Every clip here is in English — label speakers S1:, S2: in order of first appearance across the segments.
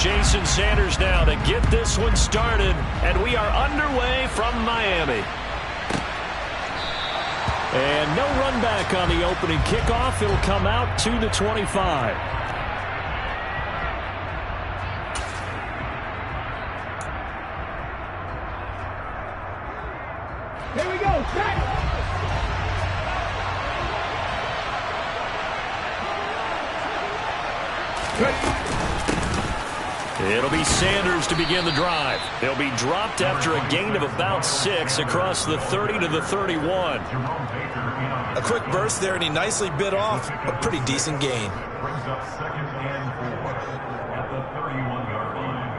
S1: Jason Sanders now to get this one started, and we are underway from Miami. And no run back on the opening kickoff. It'll come out to the 25.
S2: Here we go.
S1: It'll be Sanders to begin the drive. They'll be dropped after a gain of about 6 across the 30 to the 31.
S3: A quick burst there, and he nicely bit off a pretty decent gain.
S4: Brings up 2nd and 4 at the 31-yard line.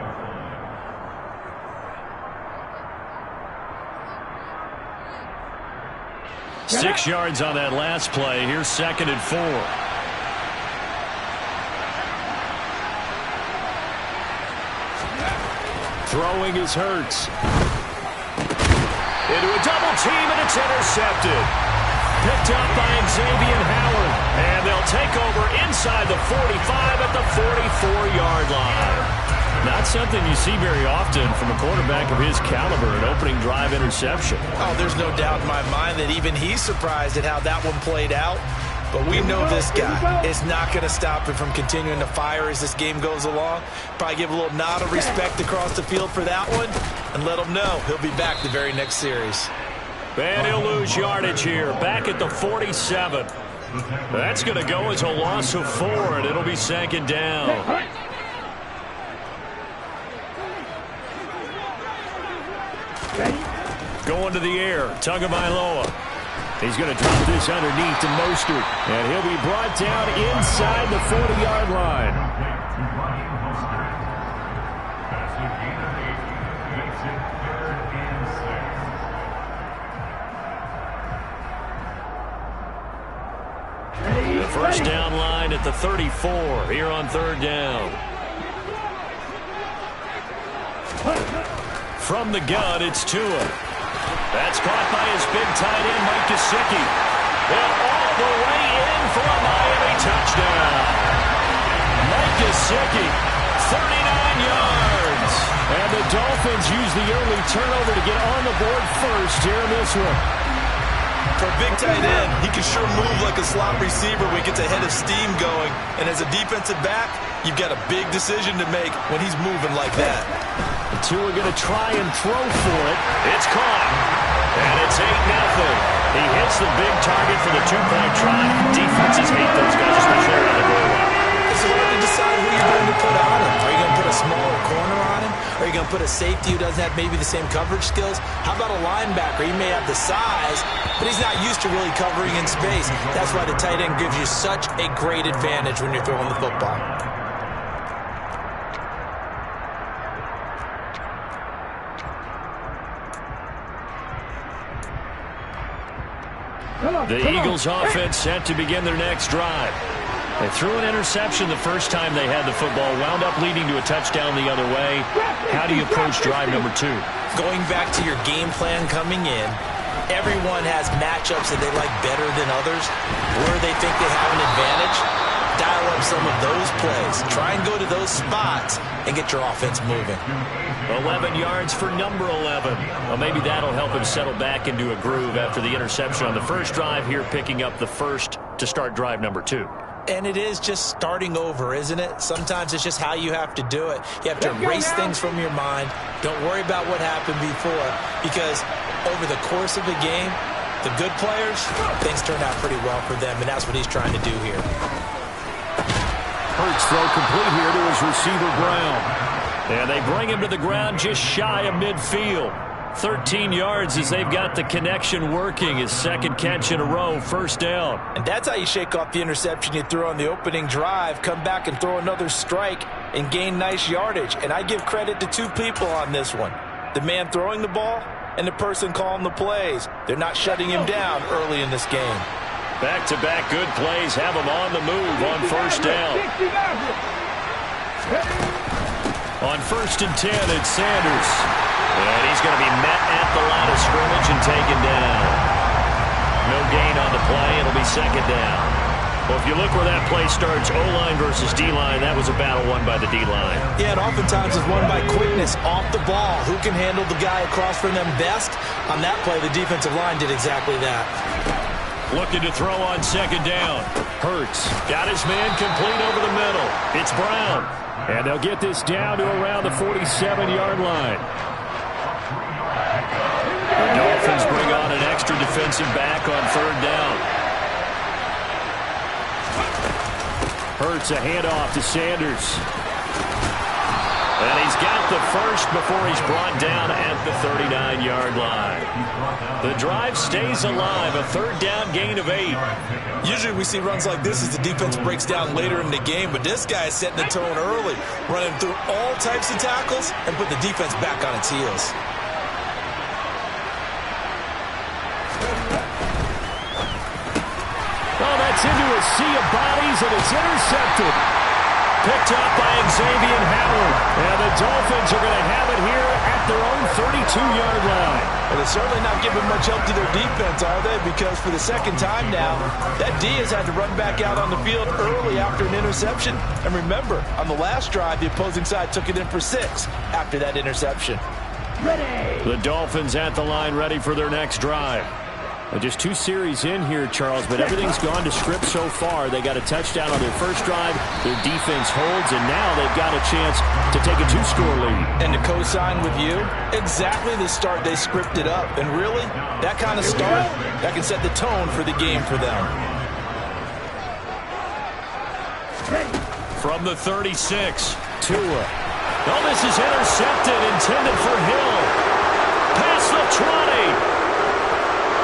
S1: 6 yards on that last play. Here's 2nd and 4. Throwing is Hurts. Into a double team, and it's intercepted. Picked up by Xavier Howard. And they'll take over inside the 45 at the 44-yard line. Not something you see very often from a quarterback of his caliber, an opening drive interception.
S3: Oh, there's no doubt in my mind that even he's surprised at how that one played out. But we know this guy is not going to stop him from continuing to fire as this game goes along. Probably give a little nod of respect across the field for that one and let him know he'll be back the very next series.
S1: And he'll lose yardage here, back at the 47. That's going to go as a loss of 4, and it'll be 2nd down. Going to the air, Tagovailoa. He's going to drop this underneath to Mostert, and he'll be brought down inside the 40-yard line. The first down line at the 34 here on 3rd down. From the gun, it's Tua. That's caught by his big tight end, Mike Gesicki. And all the way in for a Miami touchdown. Mike Gesicki, 39 yards. And the Dolphins use the early turnover to get on the board first here in this one.
S3: For a big tight end, he can sure move like a slot receiver when he gets a head of steam going. And as a defensive back, you've got a big decision to make when he's moving like that.
S1: The two are going to try and throw for it. It's caught. And it's 8-0. He hits the big target for the 2-point try. Defenses hate those guys, especially around the goal line.
S3: It's hard to decide who you're going to put on him. Are you going to put a smaller corner on him? Are you going to put a safety who doesn't have maybe the same coverage skills? How about a linebacker? He may have the size, but he's not used to really covering in space. That's why the tight end gives you such a great advantage when you're throwing the football.
S1: The Eagles offense set to begin their next drive. They threw an interception the first time they had the football, wound up leading to a touchdown the other way. How do you approach drive number 2?
S3: Going back to your game plan coming in, everyone has matchups that they like better than others, where they think they have an advantage. Dial up some of those plays. Try and go to those spots and get your offense moving.
S1: 11 yards for number 11. Well, maybe that'll help him settle back into a groove after the interception on the first drive here, picking up the first to start drive number 2.
S3: And it is just starting over, isn't it? Sometimes it's just how you have to do it. You have to erase things from your mind. Don't worry about what happened before, because over the course of a game, the good players, things turn out pretty well for them, and that's what he's trying to do here.
S1: Hurts throw complete here to his receiver, Brown. And they bring him to the ground just shy of midfield. 13 yards as they've got the connection working. His second catch in a row, first down.
S3: And that's how you shake off the interception you threw on the opening drive, come back and throw another strike and gain nice yardage. And I give credit to two people on this one. The man throwing the ball and the person calling the plays. They're not shutting him down early in this game.
S1: Back-to-back good plays have him on the move on first down. On 1st and 10, it's Sanders. And he's going to be met at the line of scrimmage and taken down. No gain on the play. It'll be second down. Well, if you look where that play starts, O-line versus D-line, that was a battle won by the D-line.
S3: Yeah, and oftentimes it's won by quickness off the ball. Who can handle the guy across from them best? On that play, the defensive line did exactly that.
S1: Looking to throw on second down. Hurts got his man complete over the middle. It's Brown. And they'll get this down to around the 47-yard line. The Dolphins bring on an extra defensive back on third down. Hurts a handoff to Sanders. And he's got the first before he's brought down at the 39-yard line. The drive stays alive, a third down gain of 8.
S3: Usually we see runs like this as the defense breaks down later in the game, but this guy is setting the tone early, running through all types of tackles and put the defense back on its heels.
S1: Oh, that's into a sea of bodies, and it's intercepted. Picked up by Xavier Howard. And the Dolphins are going to have it here at their own 32-yard line.
S3: Well, they're certainly not giving much help to their defense, are they? Because for the second time now, that D has had to run back out on the field early after an interception. And remember, on the last drive, the opposing side took it in for 6 after that interception.
S1: Ready. The Dolphins at the line ready for their next drive. Just 2 series in here, Charles, but everything's gone to script so far. They got a touchdown on their first drive. Their defense holds, and now they've got a chance to take a 2-score lead.
S3: And to co-sign with you, exactly the start they scripted up. And really, that kind of start, that can set the tone for the game for them.
S1: From the 36, Tua. Oh, this is intercepted, intended for Hill. Past the 20.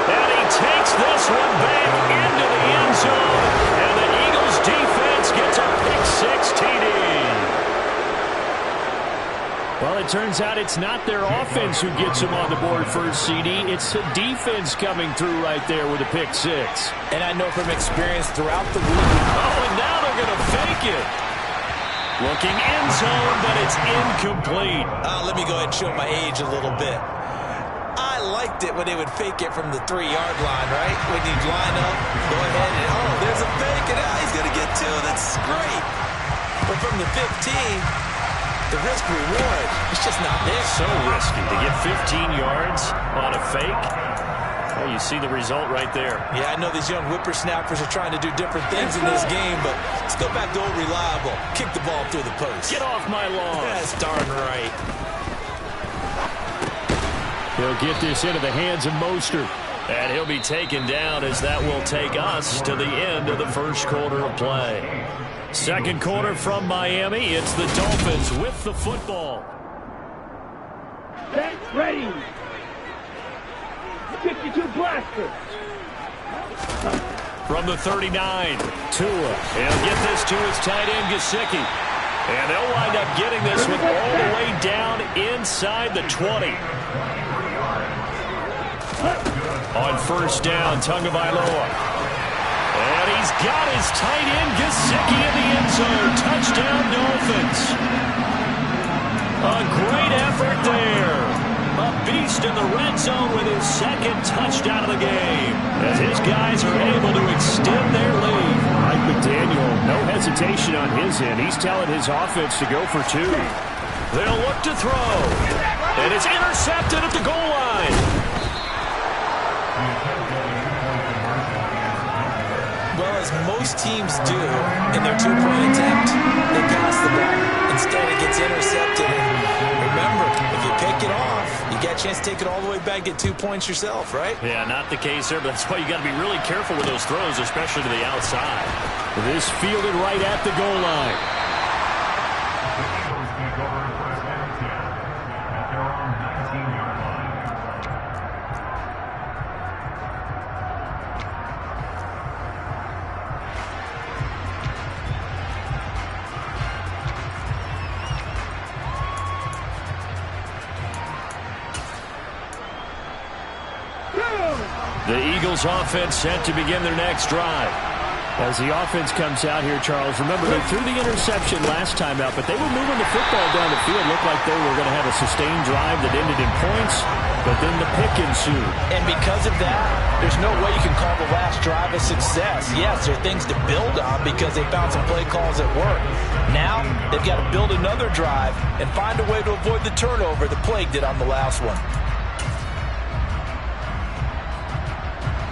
S1: And he takes this one back into the end zone. And the Eagles defense gets a pick-6 TD. Well, it turns out it's not their offense who gets them on the board first, CD. It's the defense coming through right there with a pick-6.
S3: And I know from experience throughout the week.
S1: Oh, and now they're going to fake it. Looking end zone, but it's incomplete.
S3: Let me go ahead and show my age a little bit. I liked it when they would fake it from the 3-yard line, right? When you line up, go ahead and, oh, there's a fake, and he's going to get 2. That's great. But from the 15, the risk-reward is just not there.
S1: So risky to get 15 yards on a fake. Well, you see the result right there.
S3: Yeah, I know these young whippersnappers are trying to do different things in this game, but let's go back to old reliable. Kick the ball through the post.
S1: Get off my lawn.
S3: That's darn right.
S1: He'll get this into the hands of Mostert. And he'll be taken down as that will take us to the end of the first quarter of play. Second quarter from Miami. It's the Dolphins with the football.
S2: Set, ready. 52 blasters.
S1: From the 39, Tua. He'll get this to his tight end, Gesicki. And they'll wind up getting this one all the way down inside the 20. On first down, Tagovailoa. And he's got his tight end, Gesicki, in the end zone. Touchdown, Dolphins. A great effort there. A beast in the red zone with his second touchdown of the game. As his guys are able to extend their lead. Mike McDaniel, no hesitation on his end. He's telling his offense to go for 2. They'll look to throw. And it's intercepted at the goal line.
S3: Well, as most teams do in their 2-point attempt, they pass the ball. Instead, it gets intercepted. And remember, if you pick it off, you get a chance to take it all the way back, get 2 points yourself, right?
S1: Yeah, not the case there, but that's why you got to be really careful with those throws, especially to the outside. This fielded right at the goal line. The Eagles offense set to begin their next drive. As the offense comes out here, Charles, remember they threw the interception last time out, but they were moving the football down the field. Looked like they were going to have a sustained drive that ended in points, but then the pick ensued.
S3: And because of that, there's no way you can call the last drive a success. Yes, there are things to build on because they found some play calls that work. Now, they've got to build another drive and find a way to avoid the turnover the Plague did on the last one.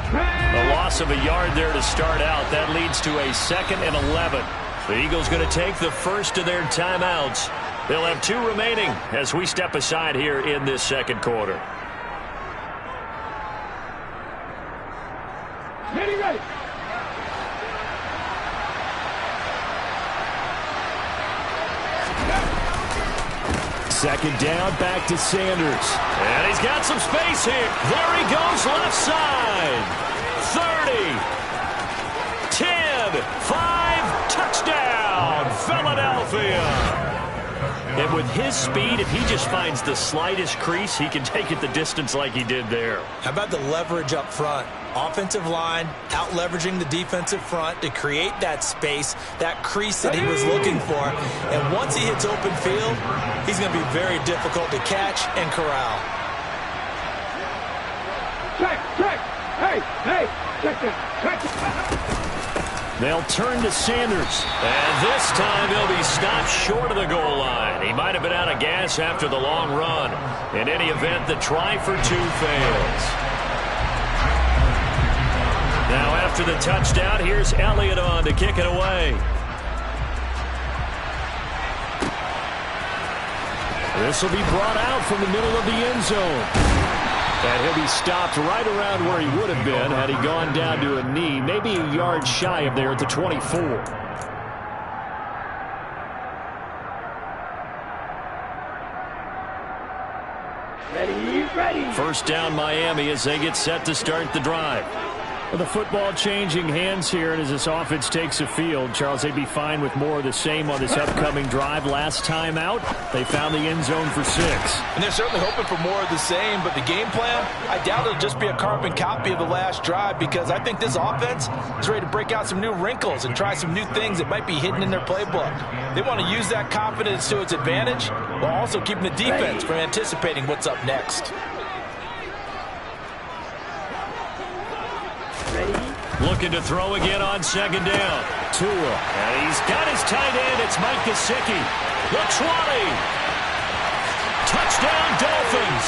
S1: A loss of a yard there to start out. That leads to a 2nd and 11. The Eagles going to take the first of their timeouts. They'll have 2 remaining as we step aside here in this second quarter.
S2: Ready.
S1: Second down, back to Sanders. And he's got some space here. There he goes, left side. 30, 10, 5, touchdown, Philadelphia. And with his speed, if he just finds the slightest crease, he can take it the distance like he did there.
S3: How about the leverage up front? Offensive line out-leveraging the defensive front to create that space, that crease that he was looking for. And once he hits open field, he's going to be very difficult to catch and corral.
S2: Check. Hey, check that.
S1: They'll turn to Sanders. And this time he'll be stopped short of the goal line. He might have been out of gas after the long run. In any event, the try for 2 fails. Now after the touchdown, here's Elliott on to kick it away. This will be brought out from the middle of the end zone. And he'll be stopped right around where he would have been had he gone down to a knee, maybe a yard shy of there at the 24.
S2: Ready.
S1: First down Miami as they get set to start the drive. Well, the football changing hands here, and as this offense takes the field, Charles, they'd be fine with more of the same on this upcoming drive. Last time out, they found the end zone for 6.
S3: And they're certainly hoping for more of the same, but the game plan, I doubt it'll just be a carbon copy of the last drive because I think this offense is ready to break out some new wrinkles and try some new things that might be hidden in their playbook. They want to use that confidence to its advantage while also keeping the defense from anticipating what's up next.
S1: Looking to throw again on second down. Tua. And he's got his tight end. It's Mike Gesicki. The 20. Touchdown, Dolphins.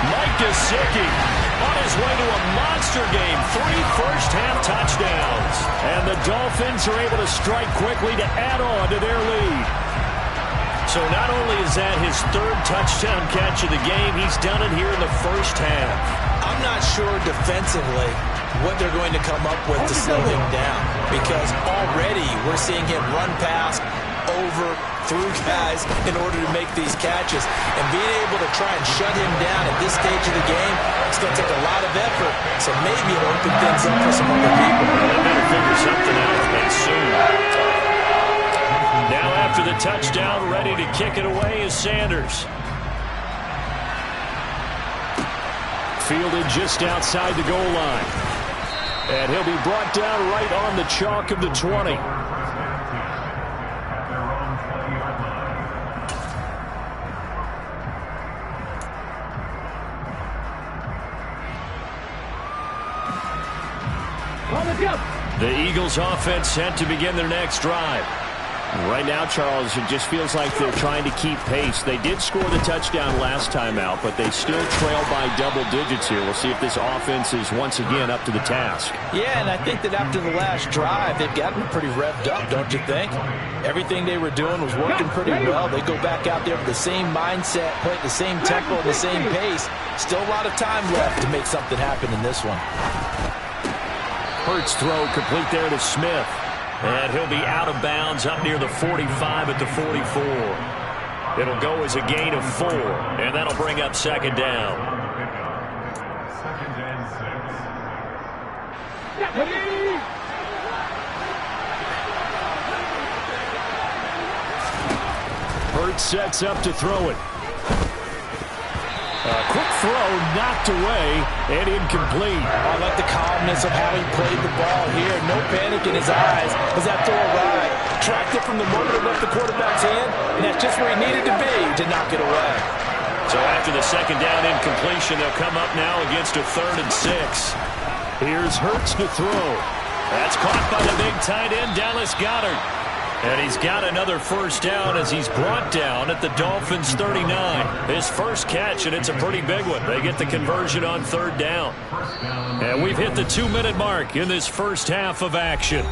S1: Mike Gesicki on his way to a monster game. 3 first-half touchdowns. And the Dolphins are able to strike quickly to add on to their lead. So not only is that his 3rd touchdown catch of the game, he's done it here in the first half.
S3: I'm not sure defensively what they're going to come up with to slow him down because already we're seeing him run past, over, through guys in order to make these catches. And being able to try and shut him down at this stage of the game, it's going to take a lot of effort. So maybe it'll open things up for some other people.
S1: They better figure something out and soon. Now after the touchdown, ready to kick it away is Sanders. Fielded just outside the goal line. And he'll be brought down right on the chalk of the 20. The Eagles offense set to begin their next drive. Right now, Charles, it just feels like they're trying to keep pace. They did score the touchdown last time out, but they still trail by double digits here. We'll see if this offense is once again up to the task.
S3: Yeah, and I think that after the last drive, they've gotten pretty revved up, don't you think? Everything they were doing was working pretty well. They go back out there with the same mindset, play at the same tempo, the same pace. Still a lot of time left to make something happen in this one.
S1: Hurts throw complete there to Smith. And he'll be out of bounds up near the 45 at the 44. It'll go as a gain of 4, and that'll bring up second down. Hurts sets up to throw it. A quick throw knocked away and incomplete.
S3: I like the calmness of how he played the ball here. No panic in his eyes as that throw arrived. Tracked it from the moment it left the quarterback's hand, and that's just where he needed to be to knock it away.
S1: So after the second down incompletion, they'll come up now against a 3rd and 6. Here's Hurts to throw. That's caught by the big tight end, Dallas Goedert. And he's got another first down as he's brought down at the Dolphins' 39. His first catch, and it's a pretty big one. They get the conversion on third down. And we've hit the 2-minute mark in this first half of action.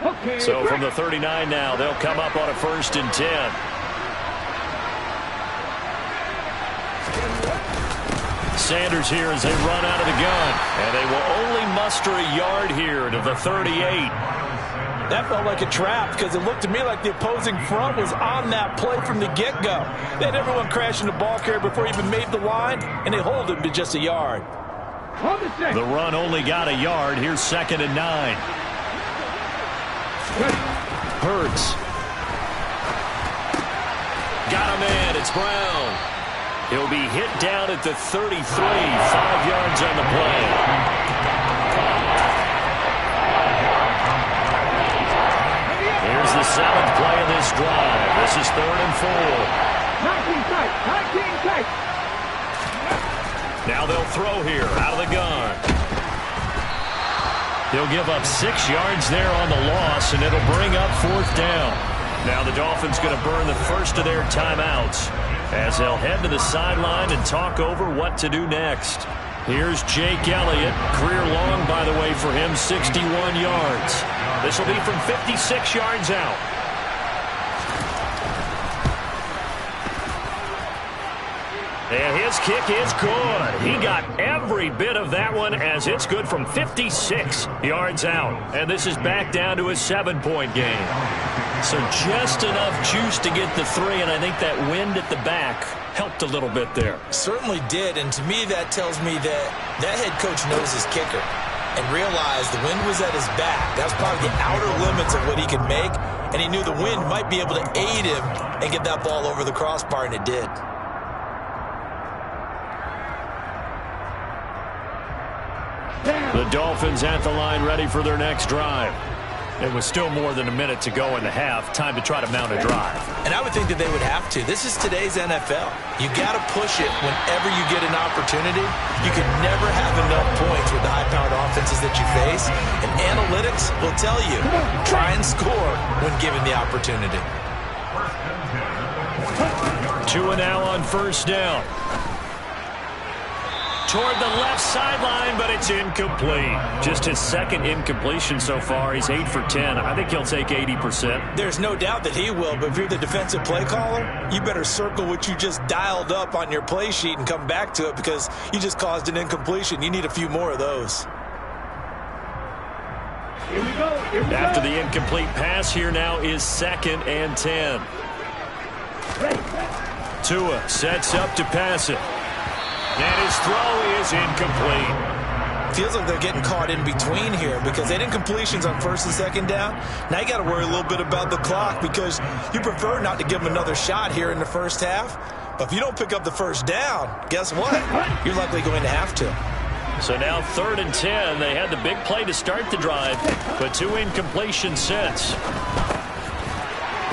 S2: Okay,
S1: So from the 39 now, they'll come up on a 1st and 10. Sanders here as they run out of the gun. And they will only muster a yard here to the 38.
S3: That felt like a trap because it looked to me like the opposing front was on that play from the get-go. They had everyone crashing the ball carrier before he even made the line, and they hold him to just a yard.
S1: The run only got a yard. Here's 2nd and 9. Hurts. Got him in. It's Brown. He'll be hit down at the 33. 5 yards on the play. Here's the 7th play of this drive. This is 3rd and 4.
S2: 19 tight.
S1: Now they'll throw here out of the gun. He'll give up 6 yards there on the loss, and it'll bring up 4th down. Now the Dolphins going to burn the first of their timeouts as they'll head to the sideline and talk over what to do next. Here's Jake Elliott. Career long, by the way, for him, 61 yards. This will be from 56 yards out. And his kick is good. He got every bit of that one as it's good from 56 yards out. And this is back down to a 7-point game. So just enough juice to get the 3, and I think that wind at the back helped a little bit there.
S3: Certainly did, and to me that tells me that that head coach knows his kicker and realized the wind was at his back. That's probably the outer limits of what he could make, and he knew the wind might be able to aid him and get that ball over the crossbar, and it did.
S1: The Dolphins at the line ready for their next drive. It was still more than a minute to go in the half. Time to try to mount a drive.
S3: And I would think that they would have to. This is today's NFL. You got to push it whenever you get an opportunity. You can never have enough points with the high-powered offenses that you face. And analytics will tell you, try and score when given the opportunity.
S1: Tua now on 1st down. Toward the left sideline, but it's incomplete. Just his 2nd incompletion so far. He's 8 for 10. I think he'll take 80%.
S3: There's no doubt that he will, but if you're the defensive play caller, you better circle what you just dialed up on your play sheet and come back to it because you just caused an incompletion. You need a few more of those.
S2: Here we go.
S1: After the incomplete pass, here now is 2nd and 10. Tua sets up to pass it. And his throw is incomplete.
S3: Feels like they're getting caught in between here because they had incompletions on 1st and 2nd down. Now you got to worry a little bit about the clock because you prefer not to give them another shot here in the first half. But if you don't pick up the 1st down, guess what? You're likely going to have to.
S1: So now 3rd and 10. They had the big play to start the drive, but 2 incompletions since.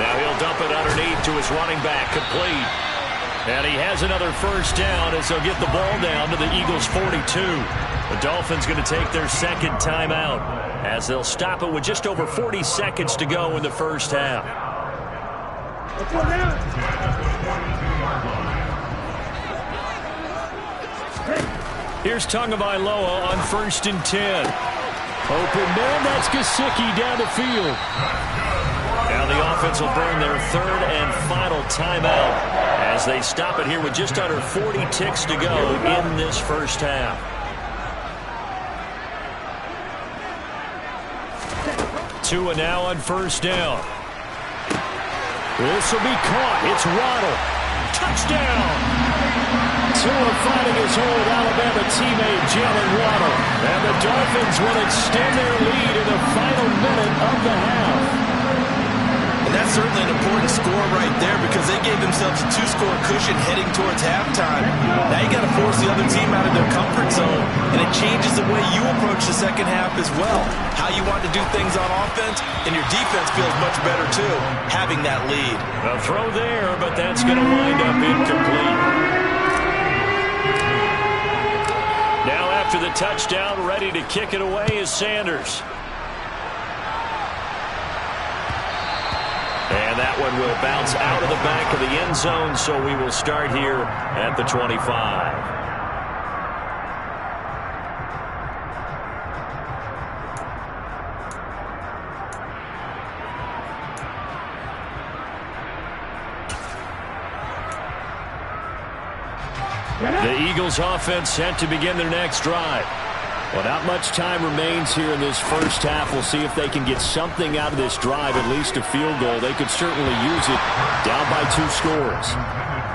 S1: Now he'll dump it underneath to his running back, complete. And he has another 1st down as they'll get the ball down to the Eagles' 42. The Dolphins going to take their 2nd timeout as they'll stop it with just over 40 seconds to go in the first half. Here's Tagovailoa on 1st and 10. Open man, that's Gesicki down the field. Now the offense will burn their 3rd and final timeout as they stop it here with just under 40 ticks to go in this first half. Tua now on 1st down. This will be caught. It's Waddle. Touchdown! Tua finding his old Alabama teammate Jalen Waddle. And the Dolphins will extend their lead in the final minute of the half.
S3: And that's certainly an important score right there because they gave themselves a 2-score cushion heading towards halftime. Now you got to force the other team out of their comfort zone, and it changes the way you approach the second half as well. How you want to do things on offense, and your defense feels much better too, having that lead.
S1: A throw there, but that's going to wind up incomplete. Now after the touchdown, ready to kick it away is Sanders. And that one will bounce out of the back of the end zone, so we will start here at the 25. The Eagles offense set to begin their next drive. Well, not much time remains here in this first half. We'll see if they can get something out of this drive, at least a field goal. They could certainly use it, down by 2 scores.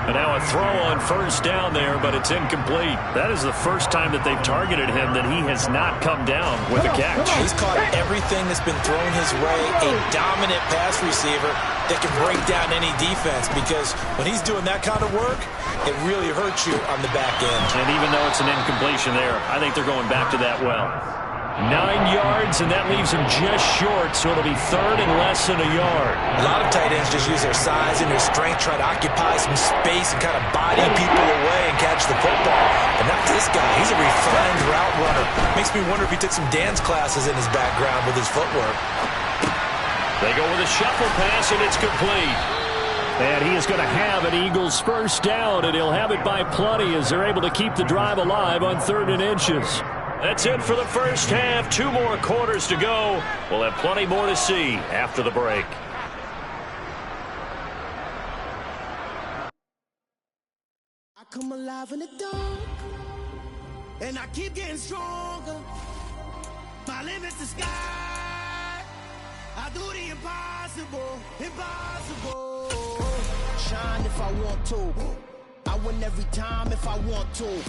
S1: And now a throw on first down there, but it's incomplete. That is the first time that they've targeted him that he has not come down with a catch.
S3: He's caught everything that's been thrown his way, a dominant pass receiver that can break down any defense, because when he's doing that kind of work, it really hurts you on the back end.
S1: And even though it's an incompletion there, I think they're going back to that well. 9 yards, and that leaves him just short, so it'll be third and less than a yard.
S3: A lot of tight ends just use their size and their strength, try to occupy some space and kind of body people away and catch the football. But not this guy. He's a refined route runner. Makes me wonder if he took some dance classes in his background with his footwork.
S1: They go with a shuffle pass, and it's complete. And he is going to have an Eagles first down, and he'll have it by plenty as they're able to keep the drive alive on 3rd and inches. That's it for the first half. 2 more quarters to go. We'll have plenty more to see after the break.
S5: I come alive in the dark, and I keep getting stronger. My limit's the sky. I do the impossible, impossible. Shine if I want to. I win every time if I want to.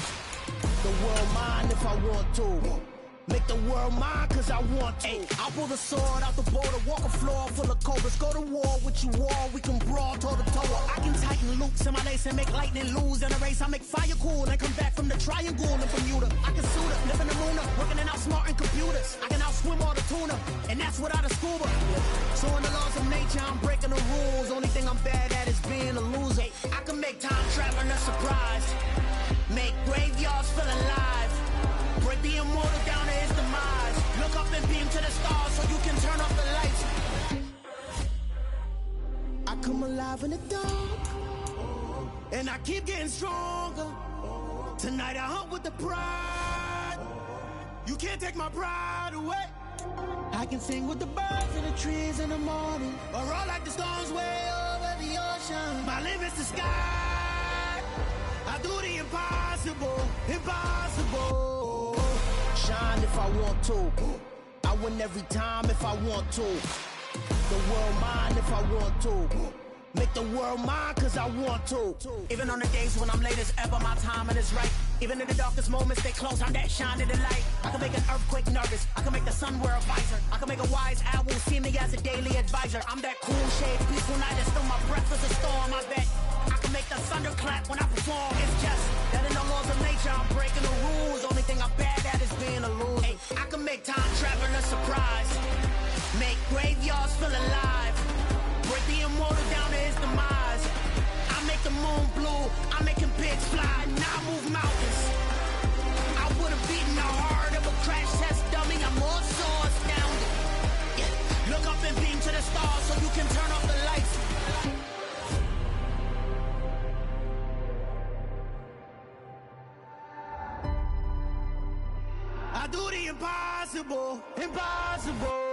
S5: The world mine if I want to. Make the world mine cause I want to. I'll pull the sword out the border, walk a floor full of cobras. Go to war with you all, we can brawl toe to toe. I can tighten loops in my lace and make lightning lose in a race. I make fire cool and come back from the triangle in Bermuda. I can suit up, live in the moon up, working and outsmarting computers. I can outswim all the tuna, and that's without a scuba. So in the laws of nature, I'm breaking the rules. Only thing I'm bad at is being a loser. I can make time traveling a surprise. Make graveyards feel alive. Break the immortal down to his demise. Look up and beam to the stars so you can turn off the lights. I come alive in the dark, and I keep getting stronger. Tonight I hunt with the pride. You can't take my pride away. I can sing with the birds and the trees in the morning, or roll like the storms way over the ocean. My limit's the sky. I do the impossible, impossible. Shine if I want to. I win every time if I want to. The world mine if I want to. Make the world mine cause I want to. Even on the days when I'm late as ever, my timing is right. Even in the darkest moments, stay close, I'm that shining the light. I can make an earthquake nervous, I can make the sun wear a visor. I can make a wise owl see me as a daily advisor. I'm that cool shade, peaceful night, and still my breath is a storm. I bet I can make the thunder clap when I perform. It's just that in the laws of nature, I'm breaking the rules. Only thing I'm bad at is being a loser. Hey, I can make time traveling a surprise. Make graveyards feel alive. Break the immortal down to his demise. I make the moon blue, I make him pigs fly. Now I move mountains. I would have beaten the heart of a crash test dummy. I'm more so astounded. Yeah. Look up and beam to the stars so you can turn off the lights. I do the impossible, impossible.